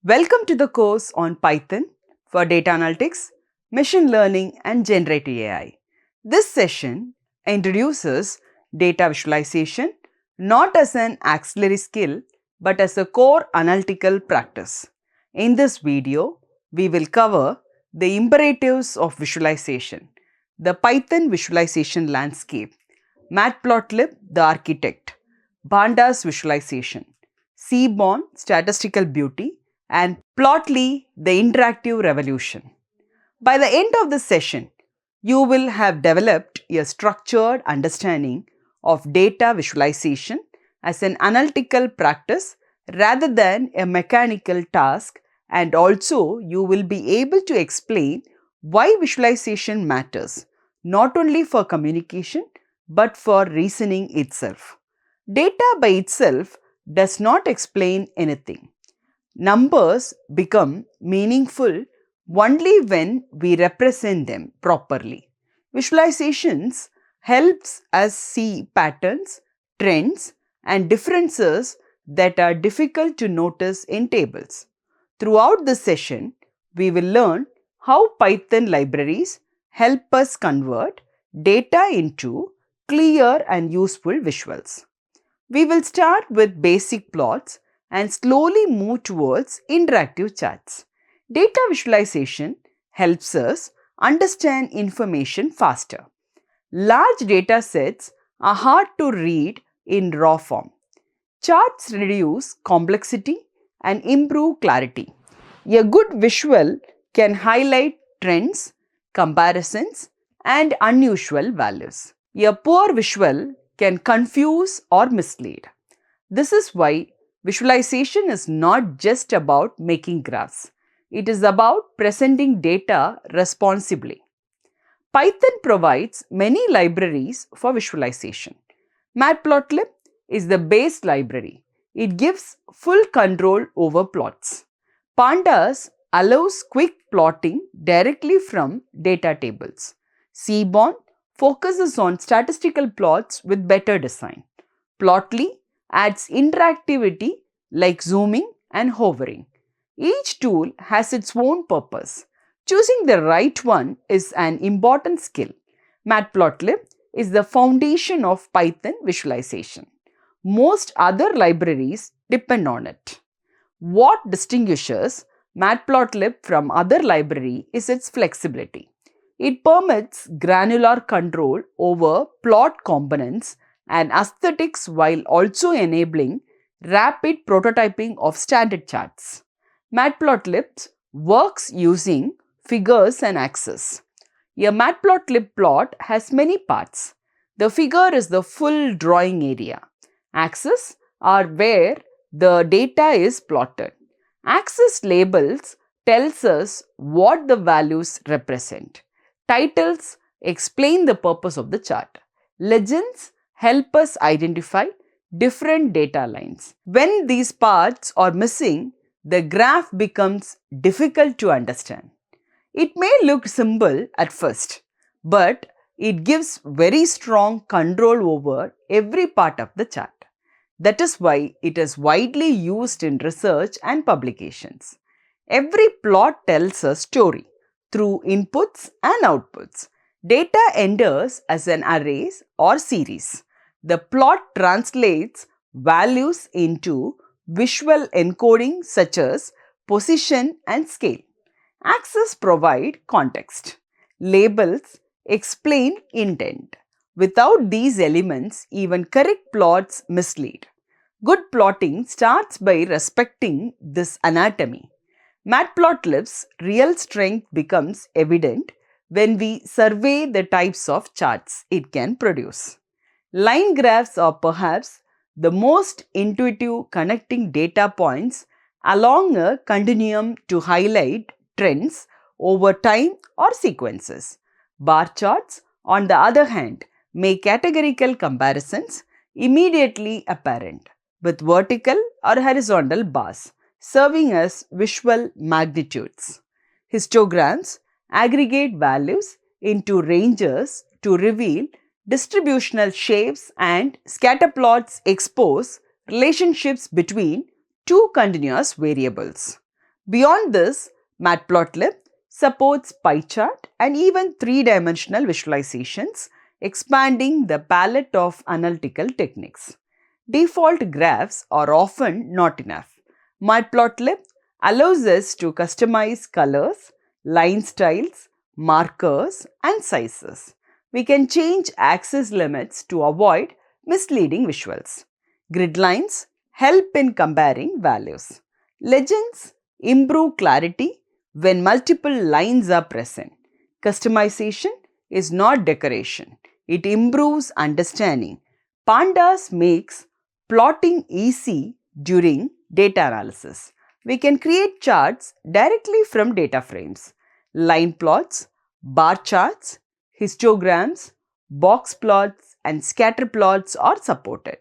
Welcome to the course on Python for data analytics, machine learning and generative AI. This session introduces data visualization not as an auxiliary skill but as a core analytical practice. In this video, we will cover the imperatives of visualization, the Python visualization landscape, Matplotlib the architect, Pandas visualization, Seaborn statistical beauty, and Plotly the interactive revolution. By the end of the session, you will have developed a structured understanding of data visualization as an analytical practice rather than a mechanical task, and also you will be able to explain why visualization matters not only for communication but for reasoning itself. Data by itself does not explain anything. Numbers become meaningful only when we represent them properly. Visualizations helps us see patterns, trends and differences that are difficult to notice in tables. Throughout this session, we will learn how Python libraries help us convert data into clear and useful visuals. We will start with basic plots and slowly move towards interactive charts. Data visualization helps us understand information faster. Large data sets are hard to read in raw form. Charts reduce complexity and improve clarity. A good visual can highlight trends, comparisons, and unusual values. A poor visual can confuse or mislead. This is why visualization is not just about making graphs. It is about presenting data responsibly. Python provides many libraries for visualization. Matplotlib is the base library. It gives full control over plots. Pandas allows quick plotting directly from data tables. Seaborn focuses on statistical plots with better design. Plotly adds interactivity like zooming and hovering. Each tool has its own purpose. Choosing the right one is an important skill. Matplotlib is the foundation of Python visualization. Most other libraries depend on it. What distinguishes Matplotlib from other libraries is its flexibility. It permits granular control over plot components and aesthetics while also enabling rapid prototyping of standard charts. Matplotlib works using figures and axes. A Matplotlib plot has many parts. The figure is the full drawing area. Axes are where the data is plotted. Axis labels tells us what the values represent. Titles explain the purpose of the chart. Legends help us identify different data lines. When these parts are missing, the graph becomes difficult to understand. It may look simple at first, but it gives very strong control over every part of the chart. That is why it is widely used in research and publications. Every plot tells a story through inputs and outputs. Data enters as an array or series. The plot translates values into visual encoding such as position and scale. Axes provide context. Labels explain intent. Without these elements, even correct plots mislead. Good plotting starts by respecting this anatomy. Matplotlib's real strength becomes evident when we survey the types of charts it can produce. Line graphs are perhaps the most intuitive connecting data points along a continuum to highlight trends over time or sequences. Bar charts, on the other hand, make categorical comparisons immediately apparent with vertical or horizontal bars serving as visual magnitudes. Histograms aggregate values into ranges to reveal distributional shapes, and scatterplots expose relationships between two continuous variables. Beyond this, Matplotlib supports pie chart and even three-dimensional visualizations, expanding the palette of analytical techniques. Default graphs are often not enough. Matplotlib allows us to customize colors, line styles, markers, and sizes. We can change axis limits to avoid misleading visuals. Grid lines help in comparing values. Legends improve clarity when multiple lines are present. Customization is not decoration, it improves understanding. Pandas makes plotting easy during data analysis. We can create charts directly from data frames. Line plots, bar charts, histograms, box plots, and scatter plots are supported.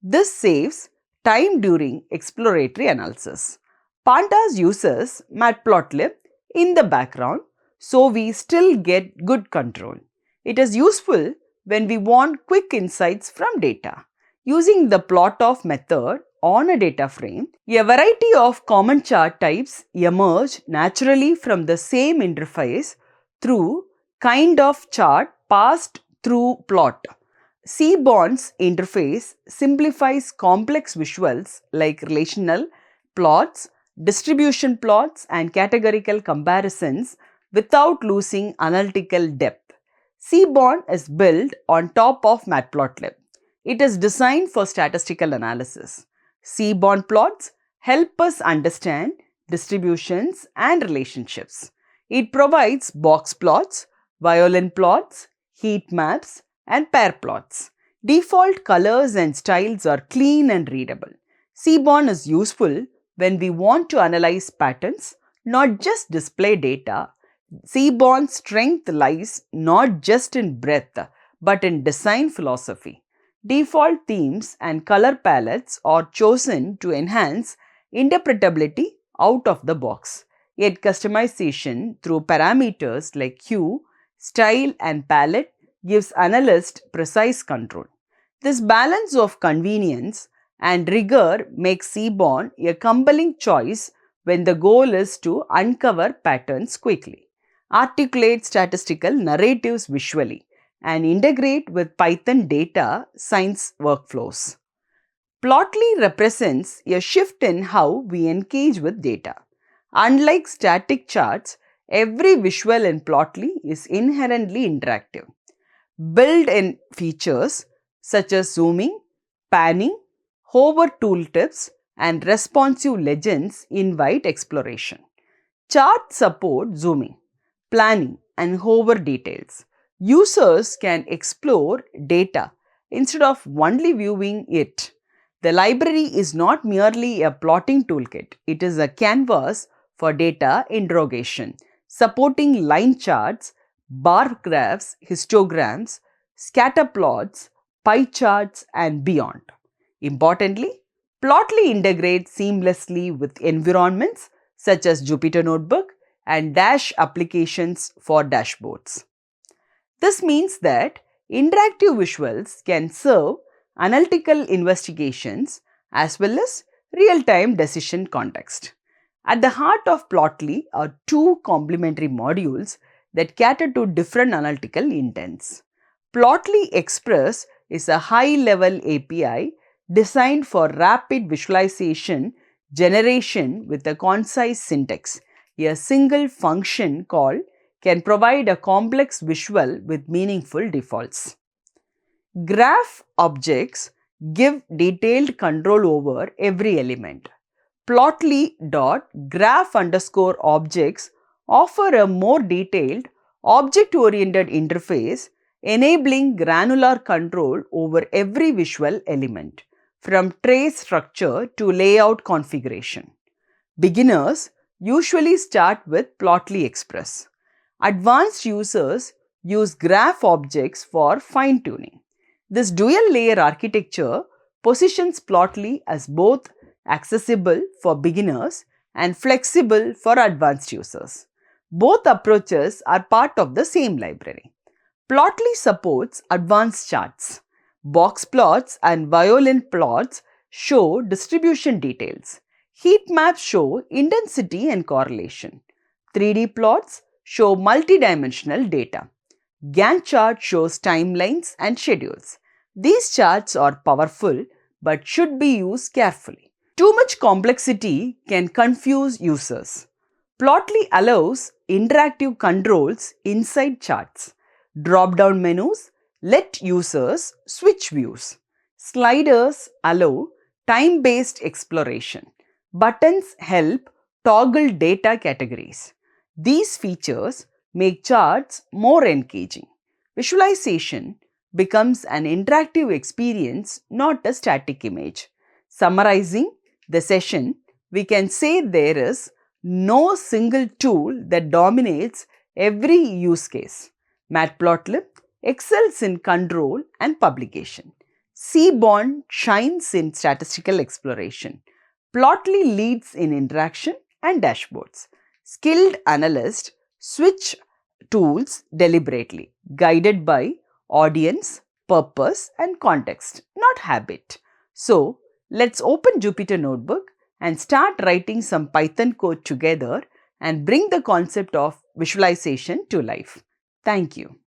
This saves time during exploratory analysis. Pandas uses Matplotlib in the background, so we still get good control. It is useful when we want quick insights from data. Using the plot of method on a data frame, a variety of common chart types emerge naturally from the same interface through kind of chart passed through plot. Seaborn's interface simplifies complex visuals like relational plots, distribution plots, and categorical comparisons without losing analytical depth. Seaborn is built on top of Matplotlib. It is designed for statistical analysis. Seaborn plots help us understand distributions and relationships. It provides box plots, violin plots, heat maps, and pair plots. Default colors and styles are clean and readable. Seaborn is useful when we want to analyze patterns, not just display data. Seaborn's strength lies not just in breadth, but in design philosophy. Default themes and color palettes are chosen to enhance interpretability out of the box. Yet customization through parameters like hue, style, and palette gives analysts precise control. This balance of convenience and rigor makes Seaborn a compelling choice when the goal is to uncover patterns quickly, articulate statistical narratives visually, and integrate with Python data science workflows. Plotly represents a shift in how we engage with data. Unlike static charts, every visual in Plotly is inherently interactive. Built-in features such as zooming, panning, hover tooltips, and responsive legends invite exploration. Charts support zooming, planning, and hover details. Users can explore data instead of only viewing it. The library is not merely a plotting toolkit, it is a canvas for data interrogation, supporting line charts, bar graphs, histograms, scatter plots, pie charts, and beyond. Importantly, Plotly integrates seamlessly with environments such as Jupyter Notebook and Dash applications for dashboards. This means that interactive visuals can serve analytical investigations as well as real-time decision context. At the heart of Plotly are two complementary modules that cater to different analytical intents. Plotly Express is a high-level API designed for rapid visualization generation with a concise syntax. A single function call can provide a complex visual with meaningful defaults. Graph objects give detailed control over every element. Plotly.graph_objects offer a more detailed, object-oriented interface, enabling granular control over every visual element, from trace structure to layout configuration. Beginners usually start with Plotly Express. Advanced users use graph objects for fine-tuning. This dual-layer architecture positions Plotly as both accessible for beginners and flexible for advanced users. Both approaches are part of the same library. Plotly supports advanced charts. Box plots and violin plots show distribution details. Heat maps show intensity and correlation. 3D plots show multidimensional data. Gantt chart shows timelines and schedules. These charts are powerful but should be used carefully. Too much complexity can confuse users. Plotly allows interactive controls inside charts. Drop-down menus let users switch views. Sliders allow time-based exploration. Buttons help toggle data categories. These features make charts more engaging. Visualization becomes an interactive experience, not a static image. Summarizing the session, we can say there is no single tool that dominates every use case. Matplotlib excels in control and publication. Seaborn shines in statistical exploration. Plotly leads in interaction and dashboards. Skilled analysts switch tools deliberately, guided by audience, purpose, and context, not habit. So, let's open Jupyter Notebook and start writing some Python code together and bring the concept of visualization to life. Thank you.